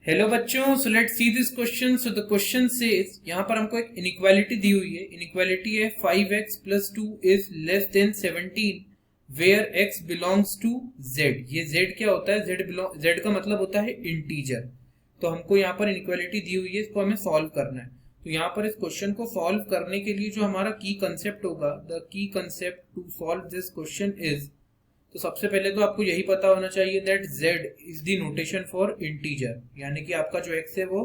Hello बच्चों, so let's see this question. So the question says, यहाँ पर हमको एक इनइक्वालिटी दी हुई है। इनइक्वालिटी है 5x + 2 is less than 17 where x belongs to z। ये z क्या होता है? z का मतलब होता है इंटीजर। तो हमको यहाँ पर इनइक्वालिटी दी हुई है, इसको हमें सॉल्व करना है। तो यहाँ पर इस क्वेश्चन को सॉल्व करने के लिए जो हमारा की कंसेप्ट होगा, the key concept to solve this question is, तो सबसे पहले तो आपको यही पता होना चाहिए that z is the notation for integer, यानी कि आपका जो x है वो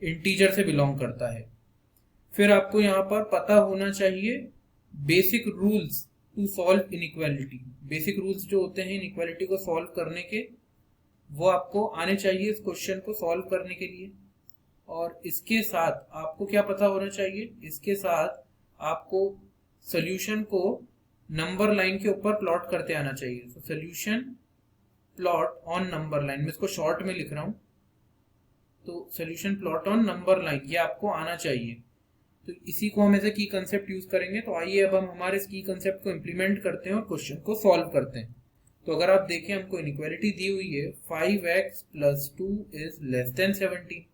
इंटीजर से बिलोंग करता है। फिर आपको यहाँ पर पता होना चाहिए basic rules to solve inequality. Basic rules जो होते हैं इनइक्वालिटी को सॉल्व करने के, वो आपको आने चाहिए इस क्वेश्चन को सॉल्व करने के लिए। और इसके साथ आपको क्या पता होना चाहिए? इसके साथ आपको सोल्यूशन को नंबर लाइन के ऊपर प्लॉट करते आना चाहिए। तो solution plot on number line, मैं इसको शॉर्ट में लिख रहा हूं, तो solution plot on number line ये आपको आना चाहिए। तो इसी को हम ऐसे की कंसेप्ट यूज करेंगे। तो आइए अब हम हमारे इस की कंसेप्ट को इंप्लीमेंट करते हैं और क्वेश्चन को सॉल्व करते हैं। तो अगर आप देखें, हमको इनइक्वालिटी दी हुई है 5x + 2 is less than 17।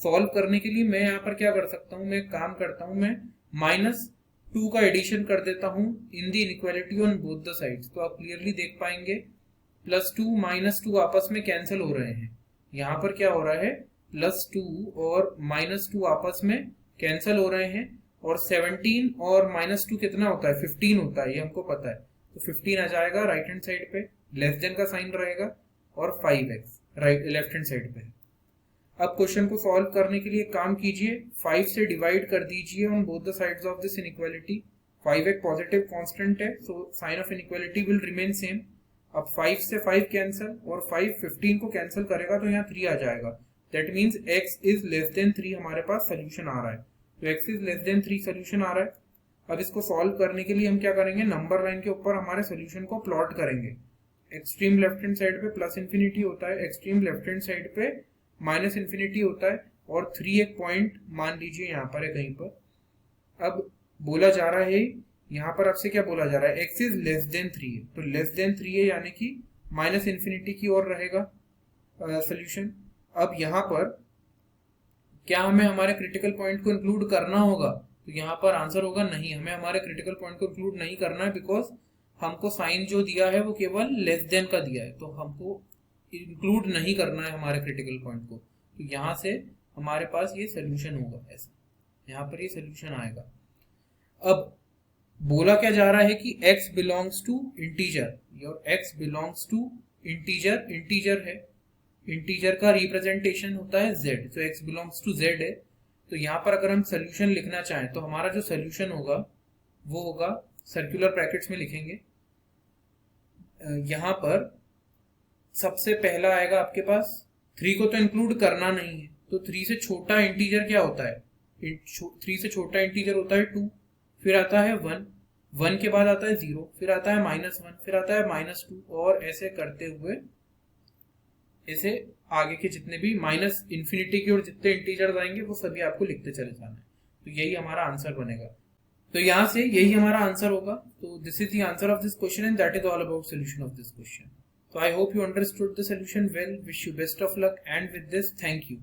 Solve करने के लिए मैं यहाँ पर क्या कर सकता हूँ, मैं एक काम करता हूँ, मैं -2 का एडिशन कर देता हूँ in the inequality on both the sides. तो आप क्लियरली देख पाएंगे +2 -2 आपस में कैंसिल हो रहे हैं। यहाँ पर क्या हो रहा है, +2 और -2 आपस में कैंसिल हो रहे हैं। और 17 और -2 कितना होता है? 15 होता है, ये हमको पता है। तो 15 आ जाएगा राइट हैंड साइड पे, लेस देन का साइन रहेगा, और 5x right left hand side पे। अब क्वेश्चन को सॉल्व करने के लिए काम कीजिए, 5 से डिवाइड कर दीजिए on both the sides of this inequality. 5 एक पॉजिटिव कांस्टेंट है, so sine of inequality will remain same. अब 5 से 5 कैंसिल, और 5 15 को कैंसिल करेगा तो यहाँ 3 आ जाएगा। That means x is less than 3 हमारे पास सोल्यूशन आ रहा है। तो x is less than 3 solution आ रहा है। अब इसको सॉल्व करने के लिए हम क्या करेंगे, नंबर लाइन के ऊपर हमारे सोल्यूशन को प्लॉट करेंगे। एक्सट्रीम लेफ्ट हैंड साइड पे +∞ होता है, एक्सट्रीम लेफ्ट हैंड साइड पे -∞ होता है, और 3 एक पॉइंट मान लीजिए यहाँ पर है कहीं पर। अब बोला जा रहा है, यहाँ पर आपसे क्या बोला जा रहा है, x इज लेस देन 3 है, तो लेस देन 3 है यानी कि -∞ की ओर रहेगा सोल्यूशन। अब यहाँ पर क्या हमें हमारे क्रिटिकल पॉइंट को इंक्लूड करना होगा? तो यहाँ पर आंसर होगा नहीं, हमें हमारे क्रिटिकल पॉइंट को इंक्लूड नहीं करना है, बिकॉज हमको साइन जो दिया है वो केवल लेस देन का दिया है, तो हमको इंक्लूड नहीं करना है हमारे क्रिटिकल पॉइंट को। तो यहाँ से हमारे पास ये सोल्यूशन होगा, ऐसा यहाँ पर ये सोल्यूशन आएगा। अब बोला क्या जा रहा है कि x बिलोंग्स टू इंटीजर, और x belongs to integer, integer है, इंटीजर का रिप्रेजेंटेशन होता है z, तो x बिलोंग्स टू z है। तो यहाँ पर अगर हम सोल्यूशन लिखना चाहें तो हमारा जो सोल्यूशन होगा वो होगा, सर्कुलर ब्रैकेट्स में लिखेंगे, यहाँ पर सबसे पहला आएगा आपके पास, 3 को तो इंक्लूड करना नहीं है, तो 3 से छोटा इंटीजर क्या होता है? 3 से छोटा इंटीजर होता है 2, फिर आता है 1, 1 के बाद आता है 0, फिर आता है -1, फिर आता है -2, और ऐसे करते हुए ऐसे आगे के जितने भी -∞ की और जितने इंटीजर्स आएंगे वो सभी आपको लिखते चले जाना है। तो यही हमारा आंसर बनेगा। तो यहाँ से यही हमारा आंसर होगा। तो this is the answer of this question and that is all about solution of this question. So I hope you understood the solution well. Wish you best of luck, and with this, thank you.